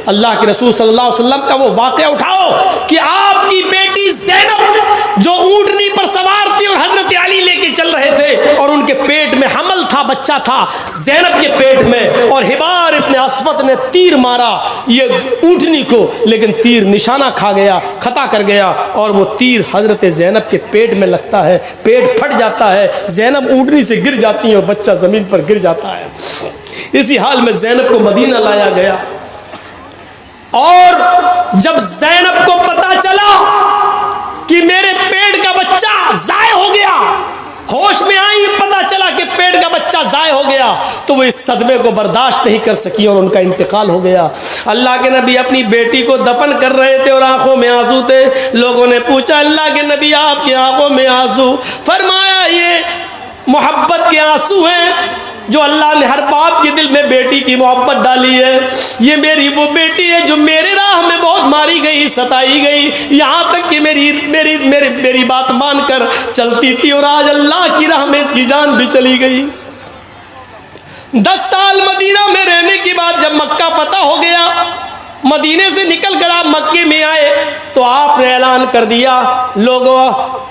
अल्लाह के रसूल सल्लल्लाहु अलैहि वसल्लम का वो वाक़या उठाओ कि आपकी बेटी ज़ैनब जो ऊँटनी पर सवार थी और हजरत अली लेके चल रहे थे और उनके पेट में हमल था, बच्चा था ज़ैनब के पेट में, और हिबार इब्न अस्वद ने तीर मारा ये ऊँटनी को, लेकिन तीर निशाना खा गया, खता कर गया और वो तीर हजरत ज़ैनब के पेट में लगता है, पेट फट जाता है, ज़ैनब ऊँटनी से गिर जाती है और बच्चा ज़मीन पर गिर जाता है। इसी हाल में ज़ैनब को मदीना लाया गया और जब ज़ैनब को पता चला कि मेरे पेट का बच्चा ज़ाय हो गया, होश में आई, पता चला कि पेट का बच्चा ज़ाय हो गया, तो वो इस सदमे को बर्दाश्त नहीं कर सकी और उनका इंतकाल हो गया। अल्लाह के नबी अपनी बेटी को दफन कर रहे थे और आंखों में आंसू थे। लोगों ने पूछा अल्लाह के नबी आपकी आंखों में आंसू? फरमाया ये मोहब्बत के आंसू हैं जो अल्लाह ने हर बाप के दिल में बेटी की मोहब्बत डाली है। ये मेरी वो बेटी है जो मेरे राह में बहुत मारी गई, सताई गई, यहाँ तक कि मेरी बात मानकर चलती थी और आज अल्लाह की राह में इसकी जान भी चली गई। 10 साल मदीना में रहने के बाद जब मक्का फतह हो गया, मदीने से निकल कर आप मक्के में आए तो आपने ऐलान कर दिया, लोगों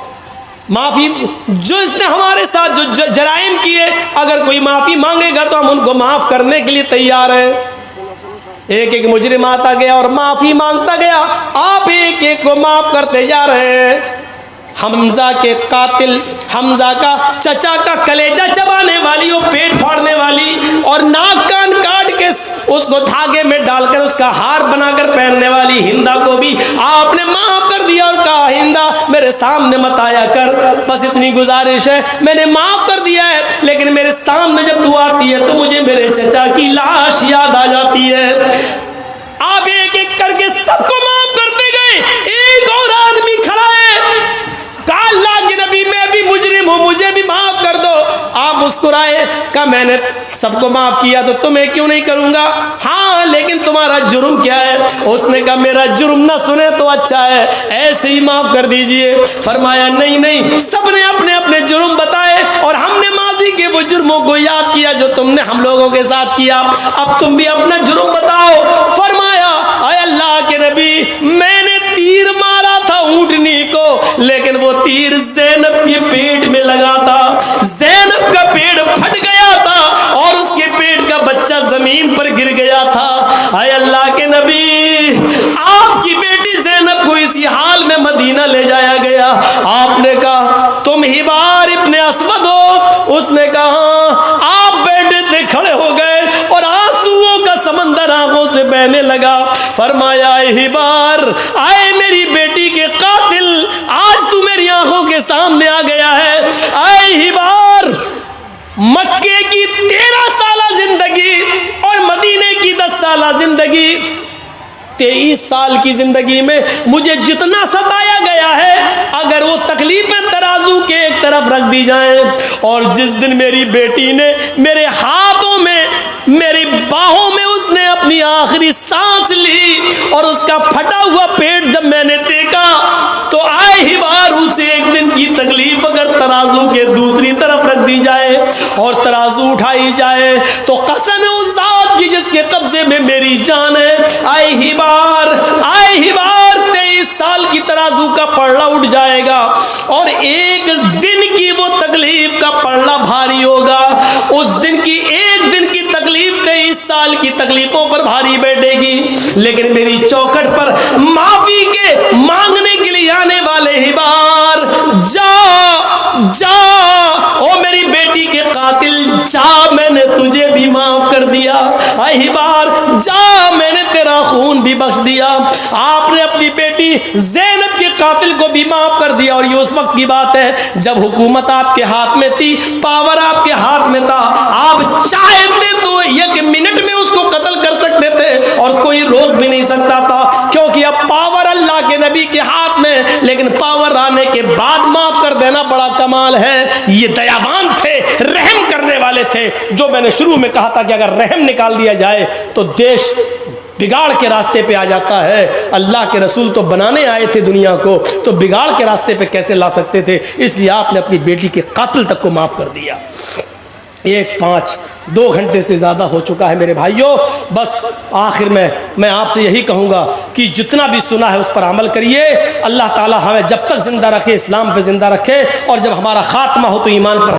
माफ़ी, जो इसने हमारे साथ जो जराइम किए, अगर कोई माफ़ी मांगेगा तो हम उनको माफ़ करने के लिए तैयार हैं। एक एक मुजरिम आता गया और माफ़ी मांगता गया, आप एक एक को माफ़ करते जा रहे हैं। हमजा के कातिल, हमजा का चचा का कलेजा चबाने वाली, वो पेट फाड़ने वाली और नाक कान काट के उसको धागे में डालकर उसका हार बनाकर पहनने वाली हिंदा को भी आपने माफ कर दिया और कहा हिंदा मेरे सामने मत आया कर, बस इतनी गुजारिश है, मैंने माफ कर दिया है, लेकिन मेरे सामने जब तू आती है तो मुझे मेरे चचा की लाश याद आ जाती है। आप एक एक करके सबको माफ करते गए। एक और आदमी खड़ा है, कहा अल्लाह के नबी मैं भी मुजरिम हूं, मुझे भी माफ कर दो। आप मुस्कुराए, कहा मैंने सबको माफ किया तो तुम्हें क्यों नहीं करूंगा? हाँ लेकिन तुम्हारा जुर्म क्या है? उसने कहा मेरा जुर्म ना सुने तो अच्छा है, ऐसे ही माफ कर दीजिए। फरमाया नहीं नहीं, सबने अपने अपने जुर्म बताए और हमने माजी के वो जुर्मों को याद किया जो तुमने हम लोगों के साथ किया, अब तुम भी अपना जुर्म बताओ। फरमाया अय अल्लाह के नबी मैंने तीर मारा था ऊँटनी को, लेकिन वो तीर ज़ैनब के पेट में लगा था, ज़ैनब का पेट फट गया था और उसके पेट का बच्चा जमीन पर गिर गया था। अय अल्लाह के नबी आपकी बेटी ज़ैनब को इसी हाल में मदीना ले जाया गया। आपने कहा तुम हिबार इब्न अस्वद हो? उसने कहा। आप बैठे थे, खड़े हो गए और आंसुओं का समंदर आंखों से बहने लगा। फरमाया हिबार आए मेरी बेटी के कातिल, आज तू मेरी आंखों के सामने आ गया है। आए हिबार मक्के की 13 साला जिंदगी और मदीने की 10 साला जिंदगी, 23 साल की जिंदगी में मुझे जितना सताया गया है, अगर वो तकलीफें तराजू के एक तरफ रख दी जाएं और जिस दिन मेरी बेटी ने मेरे हाथों में, मेरी बाहों में उसने अपनी आखिरी सांस ली और उसका फटा हुआ पेट जब मैंने देखा तो आए ही बार उसे एक दिन की तकलीफ अगर तराजू के दूसरी तरफ रख दी जाए और तराजू उठाई जाए तो कसम है उस जात की जिसके कब्जे में मेरी जान है। आए ही बार 23 साल की तराजू का पलड़ा उठ जाएगा और एक दिन की वो तकलीफ का पलड़ा भारी होगा। उस दिन की एक दिन की तकलीफ 23 साल की तकलीफों पर भारी बैठेगी, लेकिन मेरी चौखट पर माफी के मांगने के लिए आने वाले हिबार जा ओ मेरी बेटी के कातिल जा, मैंने तुझे भी माफ कर दिया। ऐ हिबार जा, मैंने तेरा खून भी बख्श दिया। आपने अपनी बेटी ज़ैनब के कातिल को भी माफ कर दिया और ये उस वक्त की बात है जब हुकूमत आपके हाथ में थी, पावर आपके हाथ में था। आप चाहते तो एक मिनट में उसको कत्ल कर सकते थे और कोई रोक भी नहीं सकता था, क्योंकि अब पावर अल्लाह के नबी के हाथ में, लेकिन पावर आने के बाद माफ कर देना बड़ा कमाल है। ये दयावान थे, रहम करने वाले थे। जो मैंने शुरू में कहा था कि अगर रहम निकाल दिया जाए तो देश बिगाड़ के रास्ते पे आ जाता है। अल्लाह के रसूल तो बनाने आए थे दुनिया को, तो बिगाड़ के रास्ते पे कैसे ला सकते थे? इसलिए आपने अपनी बेटी के कातिल तक को माफ कर दिया। 1:05 2 घंटे से ज़्यादा हो चुका है मेरे भाइयों। बस आखिर में मैं आपसे यही कहूँगा कि जितना भी सुना है उस पर अमल करिए। अल्लाह ताला हमें जब तक ज़िंदा रखे इस्लाम पे ज़िंदा रखे, और जब हमारा ख़ात्मा हो तो ईमान पर